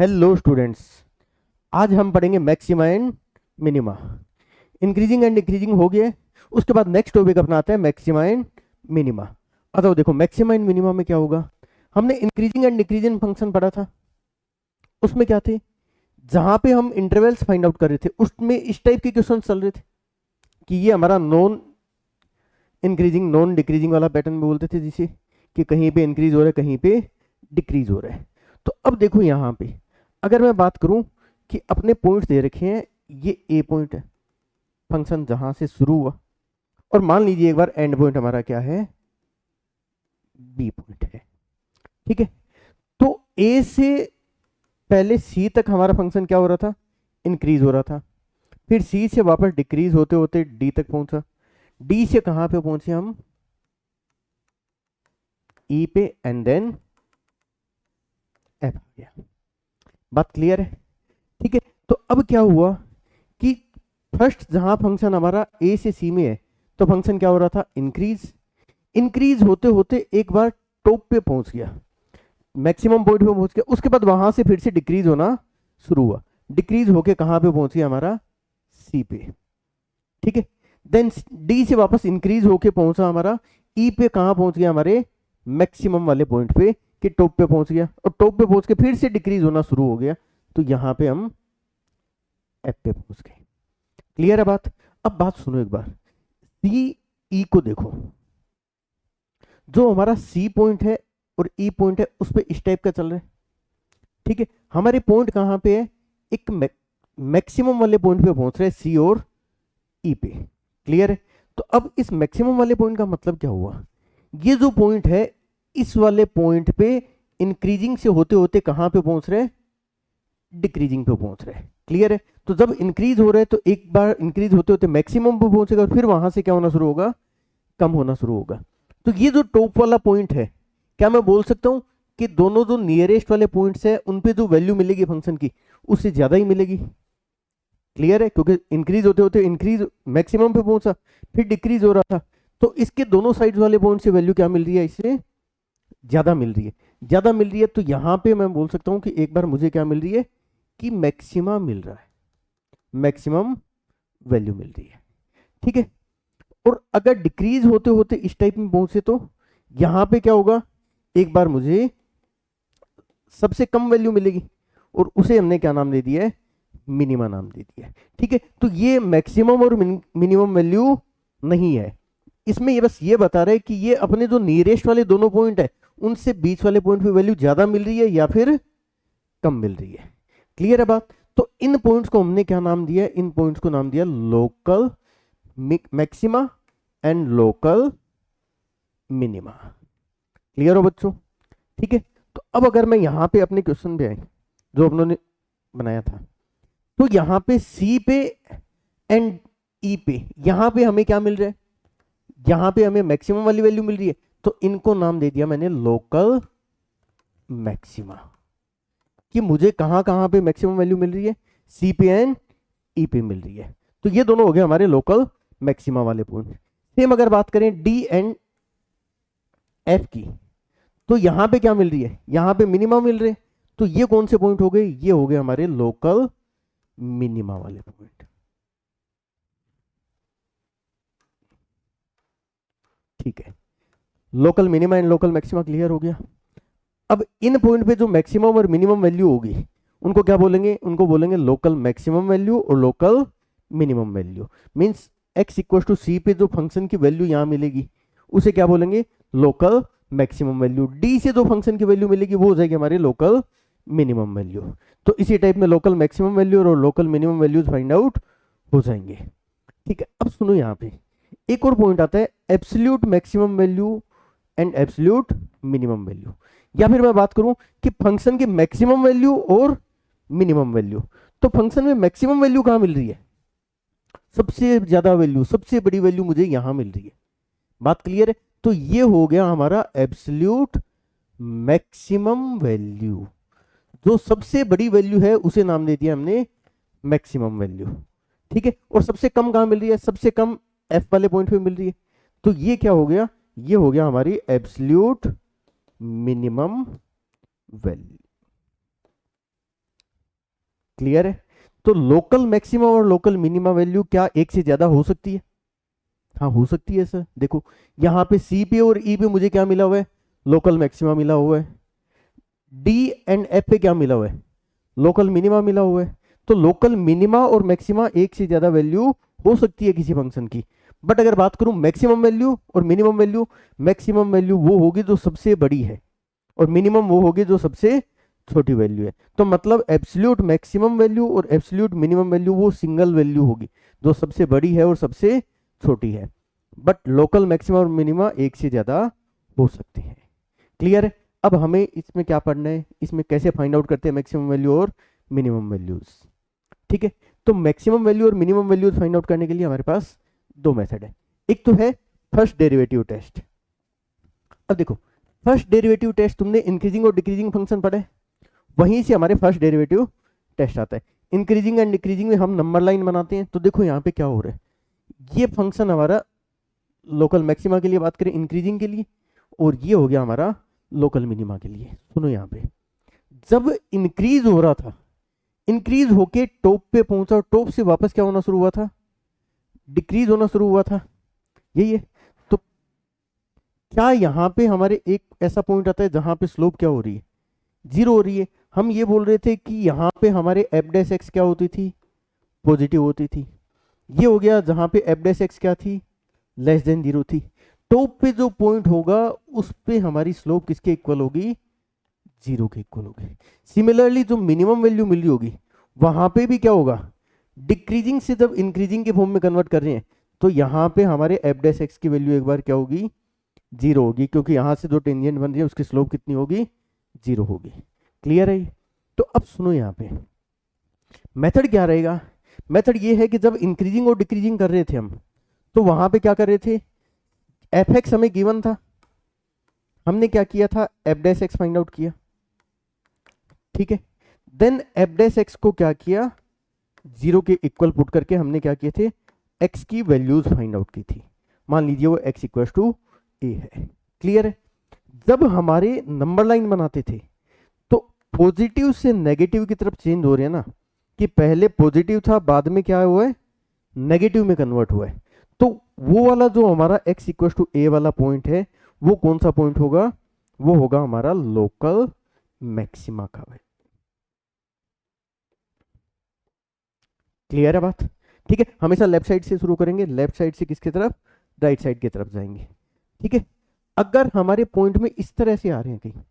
Hello students. आज हम पढ़ेंगे maxima and minima. Increasing and decreasing हो गया है। उसके बाद नेक्स्ट टॉपिक अपना आता है मैक्सिमा एंड मिनिमा। अतः देखो मैक्सिमा एंड मिनिमा में क्या होगा। हमने इंक्रीजिंग एंड डिक्रीजिंग फंक्शन पढ़ा था। उसमें क्या थे, जहां पे हम इंटरवल्स फाइंड आउट कर रहे थे उसमें इस टाइप के क्वेश्चन चल रहे थे कि ये हमारा नॉन इंक्रीजिंग नॉन डिक्रीजिंग वाला पैटर्न बोलते थे, जिसे कि कहीं पे इंक्रीज हो रहा है कहीं पे डिक्रीज हो रहा है। तो अब देखो यहाँ पे अगर मैं बात करूं कि अपने पॉइंट्स दे रखे हैं, ये ए पॉइंट है फंक्शन जहां से शुरू हुआ, और मान लीजिए एक बार एंड पॉइंट हमारा क्या है, बी पॉइंट है। ठीक है, तो ए से पहले सी तक हमारा फंक्शन क्या हो रहा था, इंक्रीज हो रहा था। फिर सी से वापस डिक्रीज होते होते डी तक पहुंचा। डी से कहां पे पहुंचे हम, ई पे, एंड देन एफ आ गया। बात क्लियर है? ठीक है, तो अब क्या हुआ कि फर्स्ट जहां फंक्शन हमारा ए से सी में है तो फंक्शन क्या हो रहा था, इंक्रीज। इंक्रीज होते होते एक बार टॉप पे पहुंच गया, मैक्सिमम पॉइंट पे पहुंच गया। उसके बाद वहां से फिर से डिक्रीज होना शुरू हुआ। डिक्रीज होके कहां पे पहुंच गया हमारा, सी पे। ठीक है, देन डी से वापस इंक्रीज होके पहुंचा हमारा ई पे। कहां पहुंच गया, हमारे मैक्सिमम वाले पॉइंट पे, कि टॉप पे पहुंच गया। और टॉप पे पहुंच के फिर से डिक्रीज होना शुरू हो गया, तो यहां पे हम एफ पे पहुंच गए। क्लियर है बात? अब बात सुनो एक बार, सी ई को देखो। जो हमारा सी पॉइंट है और ई पॉइंट है उस पर इस टाइप का चल रहा है। ठीक है, हमारे पॉइंट कहां पे है, एक मैक्सिमम वाले पॉइंट पे पहुंच रहे हैं सी और ई पे। क्लियर है? तो अब इस मैक्सिमम वाले पॉइंट का मतलब क्या हुआ, ये जो पॉइंट है इस वाले पॉइंट पे इंक्रीजिंग से होते होते कहां पे पहुंच रहे हैं, डिक्रीजिंग पे पहुंच रहे हैं। क्लियर है? तो जब इंक्रीज हो रहा है तो एक बार इंक्रीज होते होते मैक्सिमम पे पहुंचेगा और फिर वहां से क्या होना शुरू होगा, कम होना शुरू होगा। तो ये जो टॉप वाला पॉइंट है, क्या मैं बोल सकता हूं कि दोनों जो नियरेस्ट वाले पॉइंट्स है उन पे जो वैल्यू मिलेगी फंक्शन की उससे ज्यादा ही मिलेगी। क्लियर है? क्योंकि इंक्रीज होते होते इंक्रीज मैक्सिमम पे पहुंचा, फिर डिक्रीज हो रहा था, तो इसके दोनों साइड वाले पॉइंट से वैल्यू क्या मिल रही है, इससे ज्यादा मिल रही है। ज्यादा मिल रही है तो यहां पे मैं बोल सकता हूं कि एक बार मुझे क्या मिल रही है, कि मैक्सिमा मिल रहा है, मैक्सिमम वैल्यू मिल रही है। ठीक है, और अगर डिक्रीज होते होते इस टाइप में पहुंचे तो यहां पे क्या होगा, एक बार मुझे सबसे कम वैल्यू मिलेगी और उसे हमने क्या नाम दे दिया है, मिनिमा नाम दे दिया है। ठीक है, तो ये मैक्सिमम और मिनिमम वैल्यू नहीं है, इसमें ये बस ये बता रहा है कि ये अपने जो नियरेस्ट वाले दोनों पॉइंट है उनसे बीच वाले पॉइंट पे वैल्यू ज्यादा मिल रही है या फिर कम मिल रही है। क्लियर है बात? तो इन पॉइंट्स को हमने क्या नाम दिया, इन पॉइंट्स को नाम दिया local maxima and local minima. Clear हो बच्चों? ठीक है, तो अब अगर मैं यहां पे अपने क्वेश्चन पे आए जो अपनों बनाया था, तो यहां पे सी पे एंड ई पे, यहां पे हमें क्या मिल रहा है, यहां पे हमें मैक्सिमम वाली वैल्यू मिल रही है, तो इनको नाम दे दिया मैंने लोकल मैक्सिमा। कि मुझे कहां कहां पे मैक्सिमम वैल्यू मिल रही है, सी पे एंड ई पे मिल रही है। तो ये दोनों हो गए हमारे लोकल मैक्सिमा वाले पॉइंट। सेम अगर बात करें डी एंड एफ की, तो यहां पे क्या मिल रही है, यहां पे मिनिमा मिल रहे हैं। तो ये कौन से पॉइंट हो गए, ये हो गए हमारे लोकल मिनिमा वाले पॉइंट। ठीक है, local minima and local maxima clear हो गया। अब इन पॉइंट पे जो मैक्सिमम और मिनिमम वैल्यू होगी उनको क्या बोलेंगे, उनको बोलेंगे लोकल मैक्सिमम वैल्यू और local minimum value. Means x equal to C पे जो फंक्शन की वैल्यू यहां मिलेगी उसे क्या बोलेंगे, लोकल मैक्सिमम वैल्यू। डी से जो फंक्शन की वैल्यू मिलेगी वो हो जाएगी हमारी लोकल मिनिमम वैल्यू। तो इसी टाइप में लोकल मैक्सिमम वैल्यू और local minimum values find out हो जाएंगे। ठीक है, अब सुनो यहाँ पे एक और पॉइंट आता है, absolute maximum value and absolute minimum value. या फिर मैं बात करूं कि फंक्शन की मैक्सिमम वैल्यू और मिनिमम वैल्यू। तो फंक्शन में मैक्सिमम वैल्यू कहां मिल रही है, सबसे ज्यादा वैल्यू, सबसे बड़ी वैल्यू मुझे यहां मिल रही है। बात क्लियर है? तो ये हो गया हमारा एब्सोल्यूट मैक्सिमम वैल्यू। जो सबसे बड़ी वैल्यू है उसे नाम दे दिया हमने मैक्सिमम वैल्यू। ठीक है, और सबसे कम कहां मिल रही है, सबसे कम एफ वाले पॉइंट पे मिल रही है। तो ये क्या हो गया, ये हो गया हमारी एब्सोल्यूट मिनिमम वैल्यू। क्लियर है? तो लोकल मैक्सिमम और लोकल मिनिमा वैल्यू क्या एक से ज्यादा हो सकती है? हाँ हो सकती है सर। देखो यहाँ पे सी पे और ई पे मुझे क्या मिला हुआ है? लोकल मैक्सिमा मिला हुआ है। डी एंड एफ पे क्या मिला हुआ है? लोकल मिनिमा मिला हुआ है। तो लोकल मिनिमा और मैक्सिमा एक से ज्यादा वैल्यू हो सकती है किसी फंक्शन की। बट अगर बात करूं मैक्सिमम वैल्यू और मिनिमम वैल्यू, मैक्सिमम वैल्यू वो होगी जो सबसे बड़ी है और मिनिमम वो होगी जो सबसे छोटी वैल्यू है। तो मतलब एब्सोल्यूट मैक्सिमम वैल्यू और एब्सोल्यूट मिनिमम वैल्यू वो सिंगल वैल्यू होगी जो सबसे बड़ी है और सबसे छोटी है। बट लोकल मैक्सिमम और मिनिमा एक से ज्यादा हो सकते हैं। क्लियर है? अब हमें इसमें क्या पढ़ना है, इसमें कैसे फाइंड आउट करते हैं मैक्सिमम वैल्यू और मिनिमम वैल्यूज। ठीक है, तो मैक्सिमम वैल्यू और मिनिमम वैल्यूज फाइंड आउट करने के लिए हमारे पास दो मेथड है। एक तो है फर्स्ट डेरिवेटिव टेस्ट। अब देखो फर्स्ट डेरिवेटिव टेस्ट तुमने इंक्रीजिंग और डिक्रीजिंग फंक्शन पढ़े, वहीं से हमारे फर्स्ट डेरिवेटिव टेस्ट आता है। इंक्रीजिंग एंड डिक्रीजिंग में हम नंबर लाइन बनाते हैं। तो देखो यहाँ पे क्या हो रहा है, ये फंक्शन हमारा लोकल मैक्सिमा के लिए बात करें इंक्रीजिंग के लिए, और ये हो गया हमारा लोकल मिनिमा के लिए। सुनो यहाँ पे जब इंक्रीज हो रहा था, इंक्रीज होके टॉप पे पहुंचा और टॉप से वापस क्या होना शुरू हुआ था? डिक्रीज होना शुरू हुआ था। यही है। तो क्या यहाँ पे हमारे एक ऐसा पॉइंट आता है जहां पे स्लोप क्या हो रही है? जीरो हो रही है। हम ये बोल रहे थे कि यहाँ पे हमारे एफ डैश एक्स क्या होती थी? पॉजिटिव होती थी। ये हो गया जहां पे एफ डैश एक्स क्या थी? लेस देन जीरो थी। टॉप पे जो पॉइंट होगा उस पे हमारी स्लोप किसके इक्वल होगी? जीरो के इक्वल होगी। सिमिलरली जो मिनिमम वैल्यू मिल रही होगी वहां पे भी क्या होगा? डिक्रीजिंग से जब इंक्रीजिंग के फॉर्म में कन्वर्ट कर रहे हैं तो यहाँ पे हमारे एफ डैश एक्स की वैल्यू एक बार क्या होगी? जीरो होगी, क्योंकि यहाँ से जो टेंजेंट बन रही है उसकी स्लोप कितनी होगी? जीरो होगी। क्लियर है? तो अब सुनो यहाँ पे मेथड क्या रहेगा। मेथड ये है कि जब इंक्रीजिंग और डिक्रीजिंग कर रहे थे हम, तो वहां पे क्या कर रहे थे? एफ एक्स हमें गिवन था, हमने क्या किया था? F dash x find out किया। ठीक है, देन एफ डैश एक्स को क्या किया? जीरो के इक्वल पुट करके हमने क्या किए थे? एक्स की वैल्यूज फाइंड आउट की थी। मान लीजिए वो एक्स इक्वल टू ए है। क्लियर है? जब हमारे नंबर लाइन बनाते थे तो पॉजिटिव से नेगेटिव की तरफ चेंज हो रहे हैं ना, कि पहले पॉजिटिव था बाद में क्या हुआ है? नेगेटिव में कन्वर्ट हुआ है। तो वो वाला जो हमारा x इक्वल टू ए वाला पॉइंट है वो कौन सा पॉइंट होगा? वो होगा हमारा लोकल मैक्सिमा का। क्लियर है बात? ठीक है, हमेशा लेफ्ट साइड से शुरू करेंगे, लेफ्ट साइड से किसकी तरफ? राइट साइड की तरफ जाएंगे। ठीक है, अगर हमारे पॉइंट में इस तरह से आ रहे हैं कहीं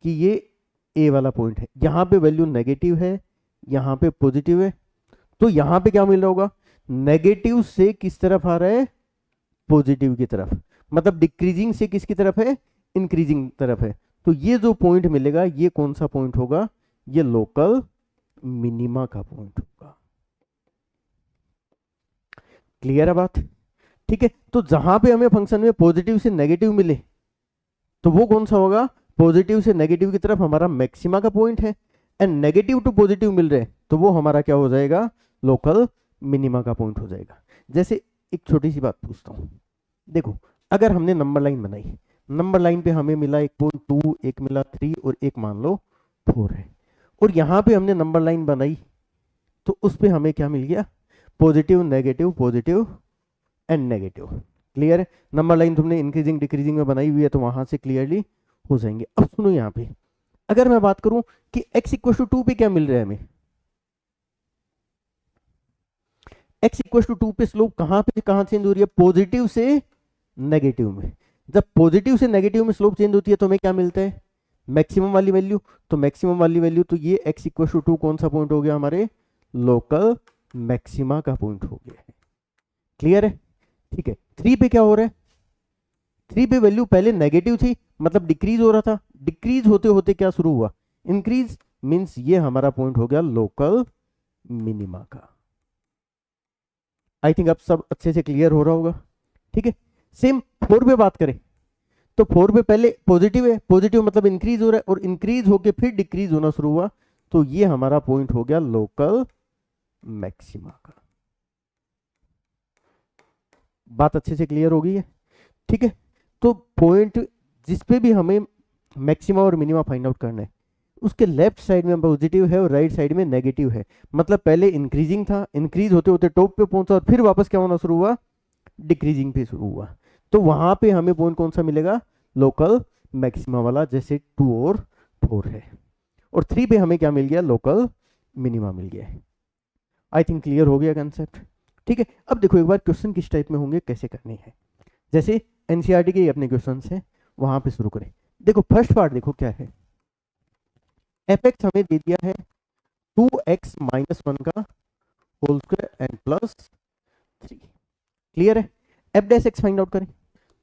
कि ये ए वाला पॉइंट है, यहां पे वैल्यू नेगेटिव है, यहां पे पॉजिटिव है, तो यहां पे क्या मिल रहा होगा? नेगेटिव से किस तरफ आ रहा है? पॉजिटिव की तरफ। मतलब डिक्रीजिंग से किसकी तरफ है? इंक्रीजिंग तरफ है। तो ये जो पॉइंट मिलेगा ये कौन सा पॉइंट होगा? ये लोकल मिनिमा का पॉइंट होगा। क्लियर है बात? ठीक है, तो जहां पे हमें फंक्शन में पॉजिटिव से नेगेटिव मिले तो वो कौन सा होगा? पॉजिटिव से नेगेटिव की तरफ हमारा मैक्सिमा का पॉइंट है। एंड नेगेटिव टू पॉजिटिव मिल रहे हैं तो वो हमारा क्या हो जाएगा? लोकल मिनिमा का पॉइंट हो जाएगा। जैसे एक छोटी सी बात पूछता हूं, देखो अगर हमने नंबर लाइन बनाई, नंबर लाइन पे हमें मिला एक पॉइंट टू, एक मिला थ्री और एक मान लो फोर है, और यहां पे हमने नंबर लाइन बनाई तो उस पे हमें क्या मिल गया? Positive negative and negative. Clear है? नंबर लाइन तुमने इंक्रीजिंग डिक्रीजिंग में बनाई हुई है तो वहां से क्लियरली हो जाएंगे। अब सुनो यहाँ पे अगर मैं बात करूं कि x इक्वल टू टू पे क्या मिल रहा है हमें? x इक्वल टू टू पे स्लोप कहां पे कहां चेंज हो रही है? पॉजिटिव से नेगेटिव में। जब पॉजिटिव से नेगेटिव में स्लोप चेंज होती है तो हमें क्या मिलता है? मैक्सिमम वाली वैल्यू। तो मैक्सिमम वाली वैल्यू, तो ये x इक्वल टू टू कौन सा पॉइंट हो गया? हमारे लोकल मैक्सिमा का पॉइंट हो गया है। क्लियर है? ठीक है, थ्री पे क्या हो रहा है? थ्री पे वैल्यू पहले नेगेटिव थी, मतलब डिक्रीज हो रहा था, डिक्रीज होते होते क्या शुरू हुआ? इंक्रीज। मींस ये हमारा पॉइंट हो गया लोकल मिनिमा का। आई थिंक अब सब अच्छे से क्लियर हो रहा होगा। ठीक है, सेम फोर पे बात करें तो फोर पे पहले पॉजिटिव है, पॉजिटिव मतलब इंक्रीज हो रहा है, और इंक्रीज होके फिर डिक्रीज होना शुरू हुआ तो ये हमारा पॉइंट हो गया लोकल मैक्सिमा का। बात अच्छे से क्लियर हो गई है? ठीक है, तो पॉइंट जिस पे भी हमें मैक्सिमा और मिनिमा फाइंड आउट करना है उसके लेफ्ट साइड में पॉजिटिव है और राइट साइड में नेगेटिव है, मतलब पहले इंक्रीजिंग था, इंक्रीज होते होते टॉप पे पहुंचा और फिर वापस क्या होना शुरू हुआ, डिक्रीजिंग पे शुरू हुआ। तो वहां पे हमें पॉइंट कौन सा मिलेगा, लोकल मैक्सिमा वाला, जैसे 2 और 4 है। और 3 पे हमें क्या मिल गया, लोकल मिनिमा मिल गया है। आई थिंक क्लियर हो गया कंसेप्ट। ठीक है, अब देखो एक बार क्वेश्चन किस टाइप में होंगे, कैसे करने हैं, जैसे एनसीईआरटी के अपने क्वेश्चन है वहां पे शुरू करें। देखो फर्स्ट पार्ट देखो क्या है, एफ एक्स हमें दे दिया है 2x माइनस 1 का whole square and plus 3। Clear है, F dash x find out करें।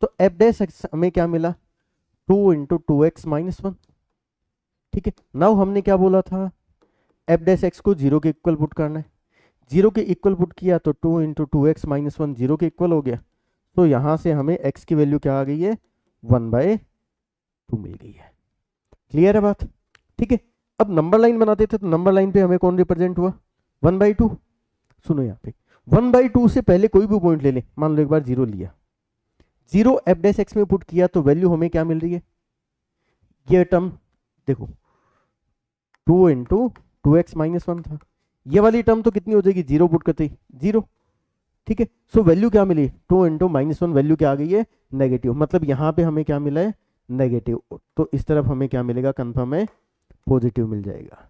तो एफ डैश एक्स हमें क्या मिला, 2 इंटू 2x माइनस 1। ठीक है, नाउ हमने क्या बोला था, एफ डैश एक्स को 0 के इक्वल पुट करना है। 0 के इक्वल पुट किया तो 2 इंटू 2x माइनस 1 0 के इक्वल हो गया। तो यहां से हमें x की वैल्यू क्या आ गई है, 1/2 मिल गई है। क्लियर है बात। ठीक है, अब नंबर लाइन बनाते थे तो नंबर लाइन पे हमें कौन रिप्रेजेंट हुआ, 1/2। सुनो यहाँ पे 1/2 से पहले कोई भी पॉइंट ले ले, मान लो एक बार 0 लिया, 0 एफ डैश एक्स में पुट किया तो वैल्यू हमें क्या मिल रही है, ये टर्म देखो 2 इंटू 2x माइनस 1 था, ये वाली टर्म तो कितनी हो जाएगी, 0 पुट करते ही 0। ठीक है, सो वैल्यू क्या मिली, 2 इंटू माइनस 1, वैल्यू क्या आ गई है, नेगेटिव, मतलब यहाँ पे हमें क्या मिला है, नेगेटिव। तो इस तरफ हमें क्या मिलेगा, कंफर्म है पॉजिटिव मिल जाएगा।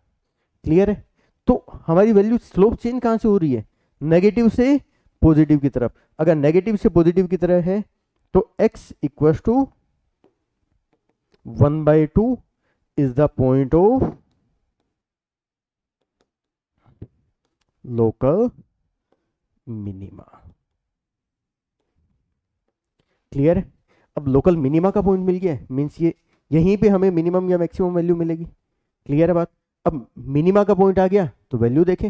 क्लियर है, तो हमारी वैल्यू स्लोप चेंज कहां से हो रही है, नेगेटिव से पॉजिटिव की तरफ। अगर नेगेटिव से पॉजिटिव की तरफ है तो x equal to 1/2 is the point of local minima. Clear है, अब लोकल मिनिमा का पॉइंट मिल गया, मीन्स ये यहीं पे हमें मिनिमम या मैक्सिमम वैल्यू मिलेगी। क्लियर है बात। अब मिनिमा का पॉइंट आ गया तो वैल्यू देखें,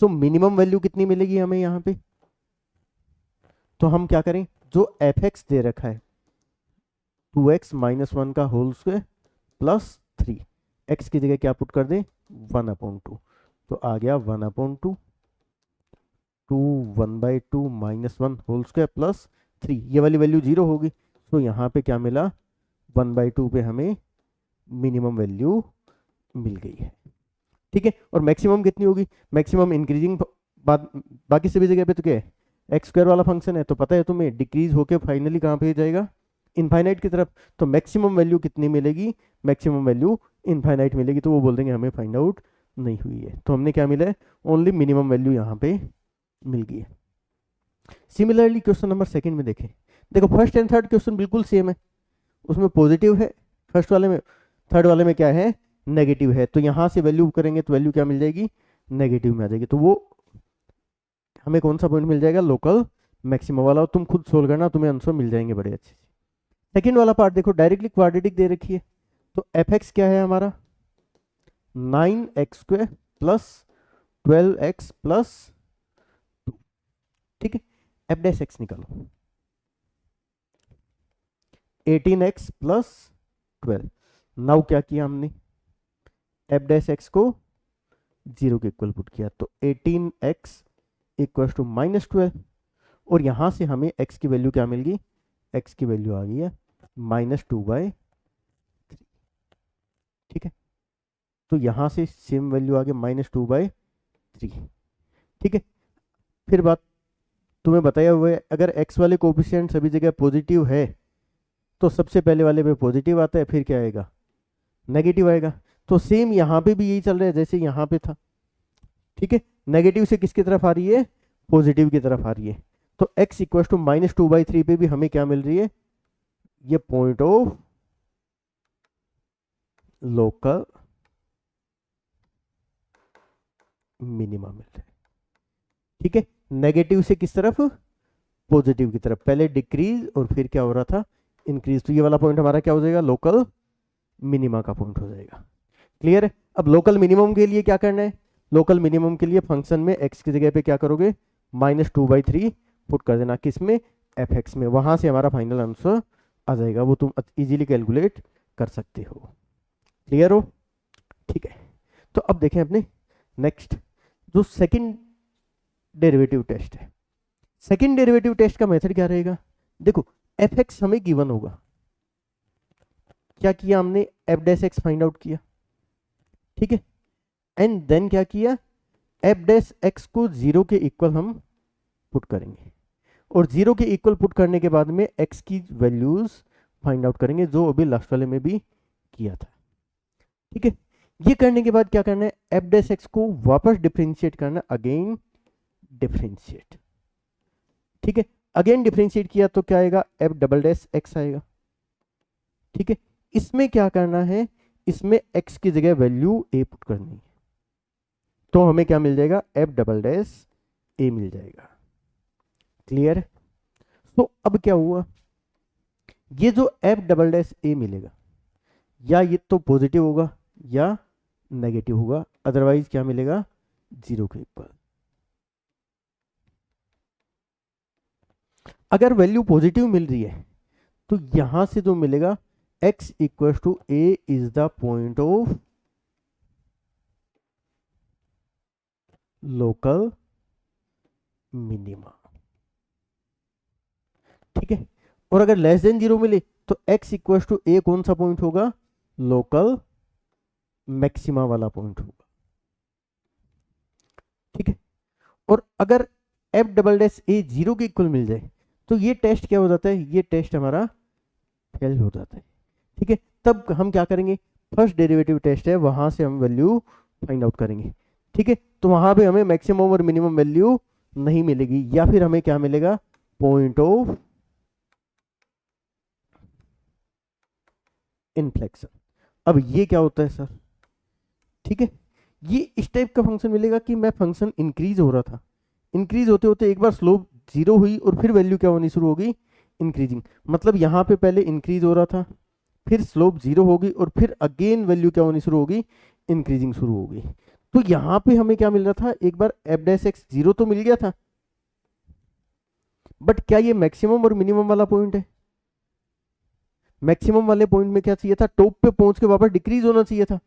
सो मिनिमम वैल्यू कितनी मिलेगी हमें यहाँ पे, तो हम क्या करें, जो एफ एक्स दे रखा है 2x माइनस 1 का होल स्क्वायर प्लस 3, एक्स की जगह क्या पुट कर दें, 1/2। तो आ गया 1/2, 1/2 माइनस 1 होल स्क्वायर प्लस 3, ये वाली वैल्यू 0 होगी। तो यहाँ पे क्या मिला, 1/2 पे हमें मिनिमम वैल्यू मिल गई है। ठीक है, और मैक्सिमम कितनी होगी, मैक्सिमम इंक्रीजिंग, बाकी सभी जगह पे तो क्या है, एक्स स्क्वायर वाला फंक्शन है, तो पता है तुम्हें डिक्रीज होके फाइनली कहाँ पे जाएगा, इनफाइनाइट की तरफ। तो मैक्सिमम वैल्यू कितनी मिलेगी, मैक्सिमम वैल्यू इनफाइनाइट मिलेगी। तो वो बोल देंगे हमें फाइंड आउट नहीं हुई है, तो हमने क्या मिला है, ओनली मिनिमम वैल्यू यहाँ पे मिल गई है। सिमिलरली क्वेश्चन नंबर सेकंड में देखें, देखो फर्स्ट एंड थर्ड क्वेश्चन बिल्कुल सेम है, उसमें पॉजिटिव है फर्स्ट वाले में, थर्ड वाले में क्या है, नेगेटिव है। तो यहां से वैल्यू करेंगे तो वैल्यू क्या मिल जाएगी, नेगेटिव में आ जाएगी। तो वो हमें कौन सा पॉइंट मिल जाएगा, लोकल मैक्सिमम वाला। और तुम खुद सोल्व करना, तुम्हें आंसर मिल जाएंगे बड़े अच्छे से। सेकंड वाला पार्ट देखो, डायरेक्टली क्वाड्रेटिक दे रखी है, तो एफ एक्स क्या है हमारा, 9x square plus 12x plus 2। ठीक है, एफ डैश एक्स निकालो, 18x प्लस 12। नाउ क्या किया हमने, एफ डैश एक्स को 0 के इक्वल पुट किया, तो 18x इक्वल टू -12। और यहां से हमें x की वैल्यू क्या मिल गई, x की वैल्यू आ गई है -2/3। ठीक है, तो यहां से सेम वैल्यू आ गई -2/3। ठीक है, फिर बात तुम्हें बताया हुआ है, अगर x वाले कोफिशिएंट सभी जगह पॉजिटिव है तो सबसे पहले वाले पे पॉजिटिव आता है, फिर क्या आएगा, नेगेटिव आएगा। तो सेम यहाँ पे भी यही चल रहा है जैसे यहाँ पे था। ठीक है, नेगेटिव से किसकी तरफ आ रही है, पॉजिटिव की तरफ आ रही है। तो x इक्वल टू -2/3 पे भी हमें क्या मिल रही है, ये पॉइंट ऑफ लोकल मिनिमम मिल रहा है। ठीक है, नेगेटिव से किस तरफ, पॉजिटिव की तरफ, पहले डिक्रीज और फिर क्या हो रहा था, इंक्रीज। तो ये वाला पॉइंट हमारा क्या हो जाएगा, लोकल मिनिमा का पॉइंट हो जाएगा। क्लियर है, अब लोकल मिनिमम के लिए क्या करना है, लोकल मिनिमम के लिए फंक्शन में x की जगह पे क्या करोगे, -2/3 पुट कर देना, किसमें, एफ एक्स में। वहां से हमारा फाइनल आंसर आ जाएगा, वो तुम इजीली कैलकुलेट कर सकते हो। क्लियर हो, ठीक है। तो अब देखें अपने नेक्स्ट, जो सेकंड डेरिवेटिव टेस्ट है। सेकंड डेरिवेटिव टेस्ट का मेथड क्या रहेगा, देखो एफ एक्स हमें गिवन होगा, क्या किया हमने, F dash x find out किया। ठीक है, एंड देन क्या किया, एफ डैश एक्स को 0 के इक्वल हम पुट करेंगे, और 0 के इक्वल पुट करने के बाद में x की वैल्यूज फाइंड आउट करेंगे, जो अभी लास्ट वाले में भी किया था। ठीक है, ये करने के बाद क्या करना है, एफ डैश एक्स को वापस डिफरेंशिएट करना, अगेन डिफरेंशिएट। ठीक है, अगेन डिफरेंशिएट किया तो क्या आएगा, एफ डबल डैश एक्स आएगा। ठीक है, इसमें क्या करना है, इसमें x की जगह वैल्यू a पुट करनी है, तो हमें क्या मिल जाएगा, एफ डबल डैश a मिल जाएगा। क्लियर? तो अब क्या हुआ, ये जो एफ डबल डैश a मिलेगा, या ये तो पॉजिटिव होगा या नेगेटिव होगा, अदरवाइज क्या मिलेगा, 0 के इक्वल। अगर वैल्यू पॉजिटिव मिल रही है तो यहां से जो मिलेगा, x equal to a is the point of local minima. ठीक है, और अगर लेस देन 0 मिले तो x इक्वल टू a कौन सा पॉइंट होगा, लोकल मैक्सिमा वाला पॉइंट होगा। ठीक है, और अगर एफ डबल डैश ए 0 के इक्वल मिल जाए तो ये टेस्ट क्या हो जाता है, ये टेस्ट हमारा फेल हो जाता है। ठीक है, तब हम क्या करेंगे, फर्स्ट डेरिवेटिव टेस्ट है, वहां से हम वैल्यू फाइंड आउट करेंगे। ठीक है, तो वहां पे हमें मैक्सिमम और मिनिमम वैल्यू नहीं मिलेगी, या फिर हमें क्या मिलेगा, पॉइंट ऑफ इन्फ्लेक्शन। अब ये क्या होता है सर, ठीक है, ये इस टाइप का फंक्शन मिलेगा कि मैं फंक्शन इंक्रीज हो रहा था, इंक्रीज होते होते एक बार स्लोप 0 हुई और फिर वैल्यू क्या होनी शुरू होगी, इंक्रीजिंग। मतलब यहाँ पे पहले इंक्रीज हो रहा था, फिर स्लोप 0 होगी और फिर अगेन वैल्यू क्या होनी शुरू होगी, इंक्रीजिंग शुरू होगी। तो यहाँ पे हमें क्या मिल रहा था, एक बार एफ डैश एक्स 0 तो मिल गया था, बट क्या ये मैक्सिमम और मिनिमम वाला पॉइंट है, मैक्सिमम वाले पॉइंट में क्या चाहिए था, टॉप पे पहुंच के वापस डिक्रीज होना चाहिए था,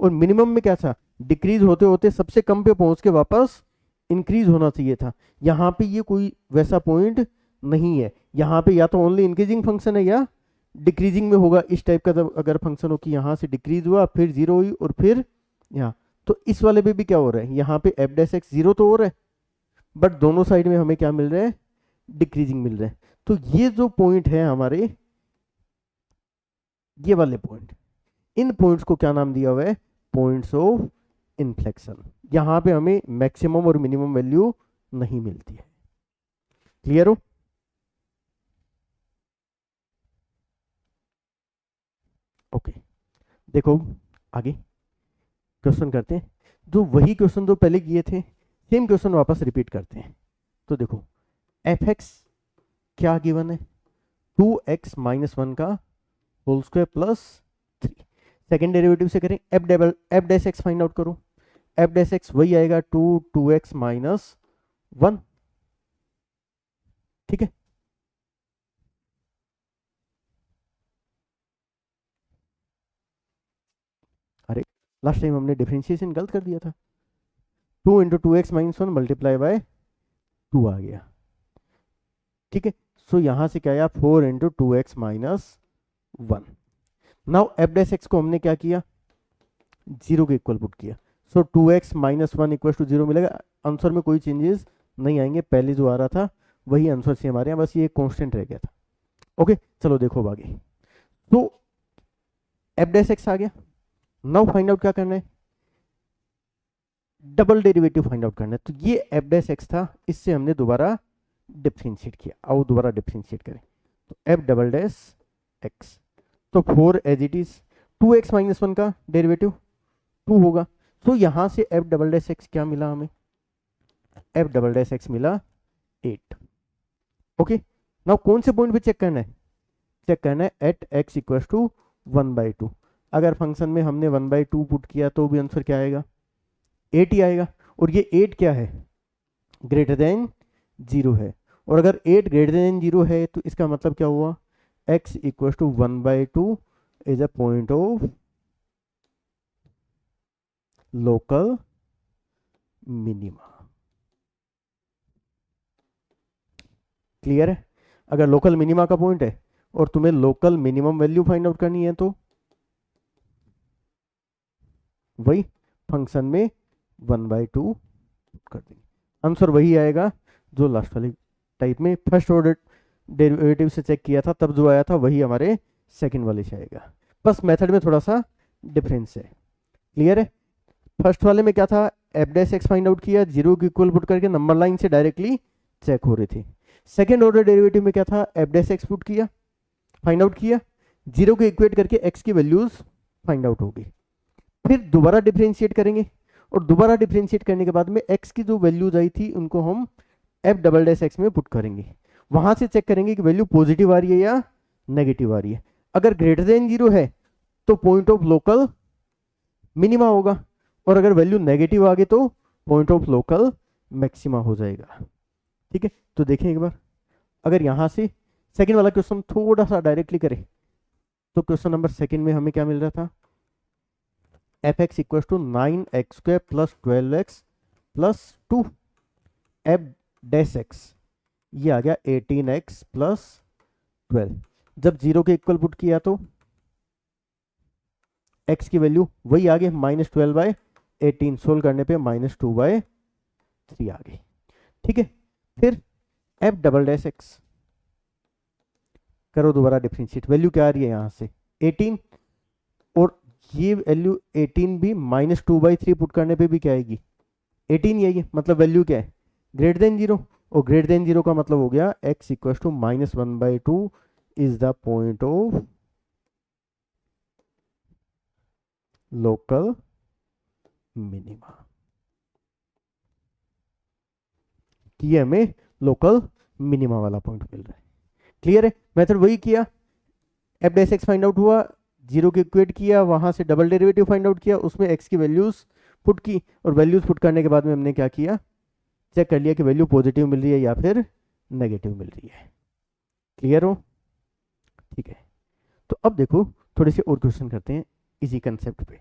और मिनिमम में क्या था, डिक्रीज होते होते सबसे कम पे पहुंच के वापस इंक्रीज होना चाहिए था। यहाँ पे ये कोई वैसा पॉइंट नहीं है, यहाँ पे या तो ओनली इंक्रीजिंग फंक्शन है या डिक्रीजिंग में होगा। इस टाइप का अगर फंक्शन हो कि यहाँ से डिक्रीज हुआ फिर 0 हुई और फिर यहाँ, तो इस वाले पे भी क्या हो रहा है, यहाँ पे एफ डैश एक्स 0 तो हो रहा है, बट दोनों साइड में हमें क्या मिल रहा है, डिक्रीजिंग मिल रहा है। तो ये जो पॉइंट है हमारे, ये वाले पॉइंट, इन पॉइंट्स को क्या नाम दिया हुआ है, पॉइंट्स ऑफ इन्फ्लेक्शन। यहां पे हमें मैक्सिमम और मिनिमम वैल्यू नहीं मिलती है। क्लियर हो? ओके, देखो आगे क्वेश्चन करते हैं, जो वही क्वेश्चन जो पहले किए थे, सेम क्वेश्चन वापस रिपीट करते हैं। तो देखो, एफ एक्स क्या गिवन है, 2x माइनस 1 का whole square plus 3। Second derivative से करें, f dash x find out करो, एफ डैश एक्स वही आएगा 2x माइनस 1। ठीक है, अरे लास्ट टाइम हमने डिफरेंशिएशन गलत कर दिया था, 2 into 2x minus 1 multiply by 2 आ गया। ठीक है, सो यहां से क्या आया, 4 into 2x minus 1। Now F dash x को हमने क्या किया, 0 के इक्वल पुट किया, सो 2x माइनस 1 इक्वल टू 0 मिलेगा। आंसर में कोई चेंजेस नहीं आएंगे, पहले जो आ रहा था वही आंसर से हमारे यहाँ, बस ये कांस्टेंट रह गया था। ओके, चलो देखो आगे, तो एफ डैश एक्स आ गया। नाउ फाइंड आउट क्या करना है, डबल डेरिवेटिव फाइंड आउट करना है। तो ये एफ डैश एक्स था, इससे हमने दोबारा डिफरेंशिएट किया, आओ दोबारा डिफरेंशिएट करें, तो एफ डबल डैश एक्स, तो 4 as it is, 2x minus 1 का डेरिवेटिव 2 होगा। तो यहां से एफ डबल डैश एक्स क्या मिला हमें, एफ डबल डैश एक्स मिला 8। ओके, नाउ कौन से पॉइंट पे चेक करना है, चेक करना है एट एक्स इक्वल टू 1/2। अगर फंक्शन में हमने 1/2 पुट किया तो भी आंसर क्या आएगा, 8 ही आएगा। और ये 8 क्या है, ग्रेटर देन 0 है, और अगर 8 ग्रेटर देन 0 है तो इसका मतलब क्या हुआ, x equal to 1/2 is a point of local minima. Clear है? अगर लोकल मिनिमा का पॉइंट है और तुम्हें local minimum value find out करनी है तो वही फंक्शन में 1/2 कर देंगे, आंसर वही आएगा जो लास्ट वाली टाइप में फर्स्ट ऑर्डर डेरिवेटिव से चेक किया था, तब जो आया था वही हमारे सेकंड वाले से आएगा, बस मेथड में थोड़ा सा डिफरेंस है। क्लियर है? फर्स्ट वाले में क्या था, F dash x find out किया, जीरो की इक्वल पुट करके नंबर लाइन से डायरेक्टली चेक हो रहे थे। सेकंड ऑर्डर डेरिवेटिव में क्या था, एफ डैश एक्स पुट किया, फाइंड आउट किया, जीरो को इक्वेट करके एक्स की वैल्यूज फाइंड आउट होगी, फिर दोबारा डिफरेंशिएट करेंगे और दोबारा डिफरेंशिएट करने के बाद में एक्स की जो वैल्यूज आई थी उनको हम एफ डबल डैश एक्स में पुट करेंगे, वहां से चेक करेंगे कि वैल्यू पॉजिटिव आ रही है या नेगेटिव आ रही है। अगर ग्रेटर देन जीरो है तो पॉइंट ऑफ लोकल मिनिमा होगा, और अगर वैल्यू नेगेटिव आ गई तो पॉइंट ऑफ लोकल मैक्सिमा हो जाएगा। ठीक है, तो देखें एक बार, अगर यहां से सेकंड वाला क्वेश्चन थोड़ा सा डायरेक्टली करें तो क्वेश्चन नंबर सेकंड में हमें क्या मिल रहा था, f x equal to 9x² plus 12x plus 2 f dash x, ये आ गया 18x प्लस 12। जब जीरो के इक्वल पुट किया तो x की वैल्यू वही आ गई -12/18, सोल्व करने पे -2/3 आ गई। ठीक है, फिर एफ डबल डैश एक्स करो दोबारा डिफरेंशिएट, वैल्यू क्या आ रही है यहाँ से 18, और ये वैल्यू 18 भी -2/3 पुट करने पे भी क्या आएगी 18 ही आएगी, मतलब वैल्यू क्या है ग्रेटर देन जीरो, और ग्रेटर देन जीरो का मतलब हो गया x equal to -1/2 is the point of local minima. ये हमें लोकल मिनिमा वाला पॉइंट मिल रहा है। क्लियर है? मेथड वही किया, f dash x find out हुआ, जीरो के इक्वेट किया, वहां से डबल डेरिवेटिव फाइंड आउट किया, उसमें एक्स की वैल्यूज पुट की, और वैल्यूज पुट करने के बाद में हमने क्या किया, चेक कर लिया कि वैल्यू पॉजिटिव मिल रही है या फिर नेगेटिव मिल रही है। क्लियर हो? ठीक है, तो अब देखो थोड़े से और क्वेश्चन करते हैं इसी कंसेप्ट पे।